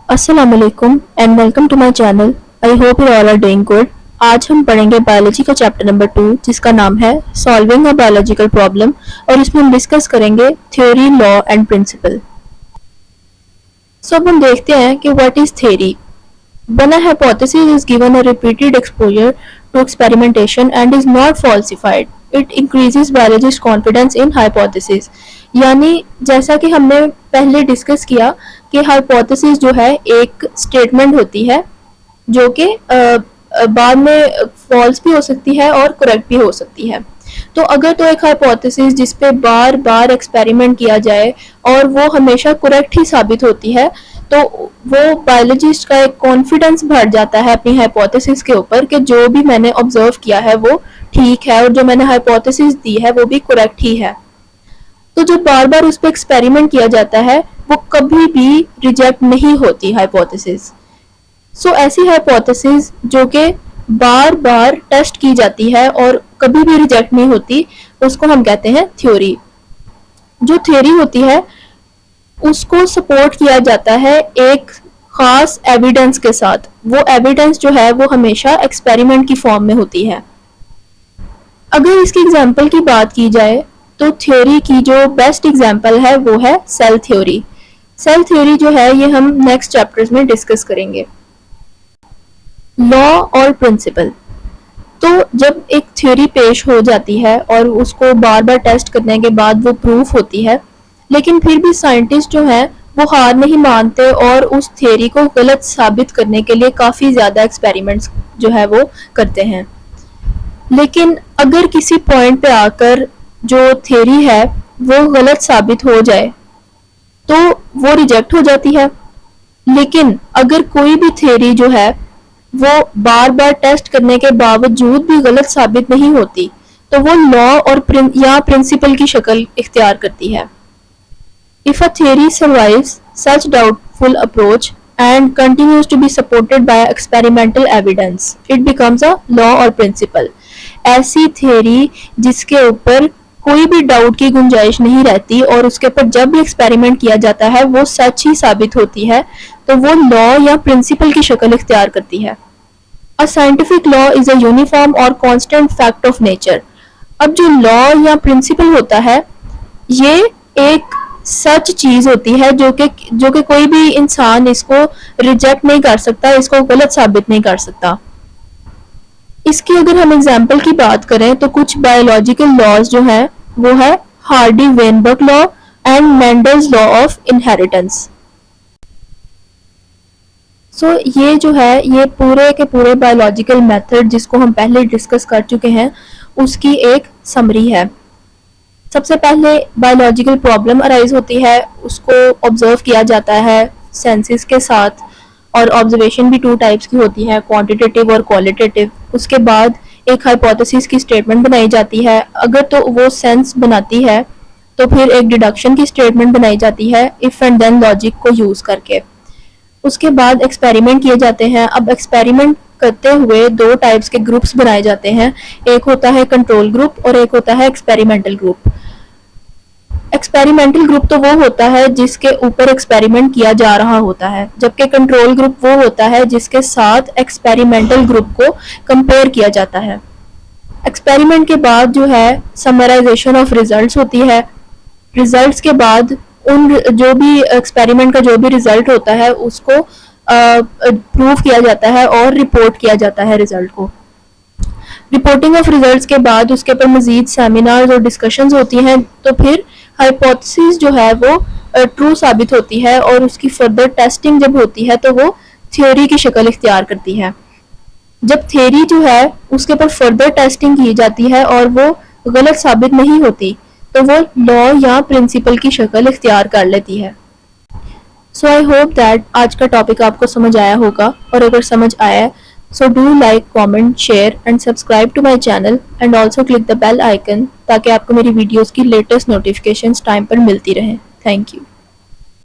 अस्सलाम वालेकुम and welcome to my channel. I hope you all are doing good. आज हम पढ़ेंगे बायोलॉजी का चैप्टर नंबर 2 जिसका नाम है सॉल्विंग अ बायोलॉजिकल प्रॉब्लम और इसमें हम डिस्कस करेंगे थ्योरी, लॉ एंड प्रिंसिपल। सो अब हम देखते हैं कि what is theory. When a hypothesis is given a repeated exposure to experimentation and is not falsified, it increases biologist confidence in hypothesis। यानी जैसा कि हमने पहले डिस्कस किया कि हाइपोथेसिस जो है एक स्टेटमेंट होती है जो कि बाद में फॉल्स भी हो सकती है और करेक्ट भी हो सकती है। तो अगर तो एक हाइपोथेसिस जिस पे बार बार एक्सपेरिमेंट किया जाए और वो हमेशा करेक्ट ही साबित होती है तो वो बायोलॉजिस्ट का एक कॉन्फिडेंस बढ़ जाता है अपनी हाइपोथेसिस के ऊपर कि जो भी मैंने ऑब्जर्व किया है वो ठीक है और जो मैंने हाइपोथेसिस दी है वो भी करेक्ट ही है। तो जब बार बार उस पर एक्सपेरिमेंट किया जाता है वो कभी भी रिजेक्ट नहीं होती हाइपोथेसिस। सो ऐसी हाइपोथेसिस जो कि बार बार टेस्ट की जाती है और कभी भी रिजेक्ट नहीं होती उसको हम कहते हैं थ्योरी। जो थ्योरी होती है उसको सपोर्ट किया जाता है एक खास एविडेंस के साथ। वो एविडेंस जो है वो हमेशा एक्सपेरिमेंट की फॉर्म में होती है। अगर इसकी एग्जांपल की बात की जाए तो थ्योरी की जो बेस्ट एग्जांपल है वो है सेल थ्योरी। सेल थ्योरी जो है ये हम नेक्स्ट चैप्टर्स में डिस्कस करेंगे। लॉ और प्रिंसिपल। तो जब एक थ्योरी पेश हो जाती है और उसको बार बार टेस्ट करने के बाद वो प्रूफ होती है लेकिन फिर भी साइंटिस्ट जो हैं वो हार नहीं मानते और उस थ्योरी को गलत साबित करने के लिए काफ़ी ज़्यादा एक्सपेरिमेंट्स जो है वो करते हैं। लेकिन अगर किसी पॉइंट पे आकर जो थ्योरी है वो गलत साबित हो जाए तो वो रिजेक्ट हो जाती है। लेकिन अगर कोई भी थ्योरी जो है वो बार बार टेस्ट करने के बावजूद भी गलत साबित नहीं होती तो वो लॉ और या प्रिंसिपल की शक्ल इख्तियार करती है। If a theory survives such doubtful approach and continues to be supported by experimental evidence, it becomes a law or principle। ऐसी थ्योरी जिसके ऊपर कोई भी डाउट की गुंजाइश नहीं रहती और उसके ऊपर जब भी एक्सपेरिमेंट किया जाता है वो सच ही साबित होती है तो वो लॉ या प्रिंसिपल की शक्ल इख्तियार करती है। A scientific law is a uniform or constant fact of nature। अब जो लॉ या प्रिंसिपल होता है ये एक सच चीज होती है जो कि कोई भी इंसान इसको रिजेक्ट नहीं कर सकता, इसको गलत साबित नहीं कर सकता। इसकी अगर हम एग्जांपल की बात करें तो कुछ बायोलॉजिकल लॉज जो हैं वो है Hardy Weinberg law and Mendel's law of inheritance. So ये जो है ये पूरे के पूरे बायोलॉजिकल मेथड जिसको हम पहले डिस्कस कर चुके हैं उसकी एक समरी है। सबसे पहले बायोलॉजिकल प्रॉब्लम अराइज होती है, उसको ऑब्जर्व किया जाता है सेंसेस के साथ और ऑब्जर्वेशन भी 2 टाइप्स की होती है, क्वांटिटेटिव और क्वालिटेटिव। उसके बाद एक हाइपोथेसिस की स्टेटमेंट बनाई जाती है। अगर तो वो सेंस बनाती है तो फिर एक डिडक्शन की स्टेटमेंट बनाई जाती है इफ एंड देन लॉजिक को यूज करके। उसके बाद एक्सपेरिमेंट किए जाते हैं। अब एक्सपेरिमेंट करते हुए 2 टाइप्स के ग्रुप्स बनाए जाते हैं, एक होता है कंट्रोल ग्रुप और एक होता है एक्सपेरिमेंटल ग्रुप। एक्सपेरिमेंटल ग्रुप तो वो होता है जिसके ऊपर एक्सपेरिमेंट किया जा रहा होता है, जबकि कंट्रोल ग्रुप वो होता है जिसके साथ एक्सपेरिमेंटल ग्रुप को कंपेयर किया जाता है। एक्सपेरिमेंट के बाद जो है समराइजेशन ऑफ रिजल्ट्स होती है। रिजल्ट्स के बाद उन जो भी एक्सपेरिमेंट का जो भी रिजल्ट होता है उसको प्रूव किया जाता है और रिपोर्ट किया जाता है रिजल्ट को। रिपोर्टिंग ऑफ रिजल्ट्स के बाद उसके ऊपर मजीद सेमिनार्स और डिस्कशंस होती हैं तो फिर हाइपोथेसिस जो है वो ट्रू साबित होती है और उसकी फर्दर टेस्टिंग जब होती है तो वो थ्योरी की शक्ल इख्तियार करती है। जब थ्योरी जो है उसके ऊपर फर्दर टेस्टिंग की जाती है और वो गलत साबित नहीं होती तो वो लॉ या प्रिंसिपल की शक्ल इख्तियार कर लेती है। सो आई होप दैट आज का टॉपिक आपको समझ आया होगा और अगर समझ आया so do like, comment, share and subscribe to my channel and also click the bell icon ताकि आपको मेरी वीडियोस की लेटेस्ट नोटिफिकेशंस टाइम पर मिलती रहें। Thank you.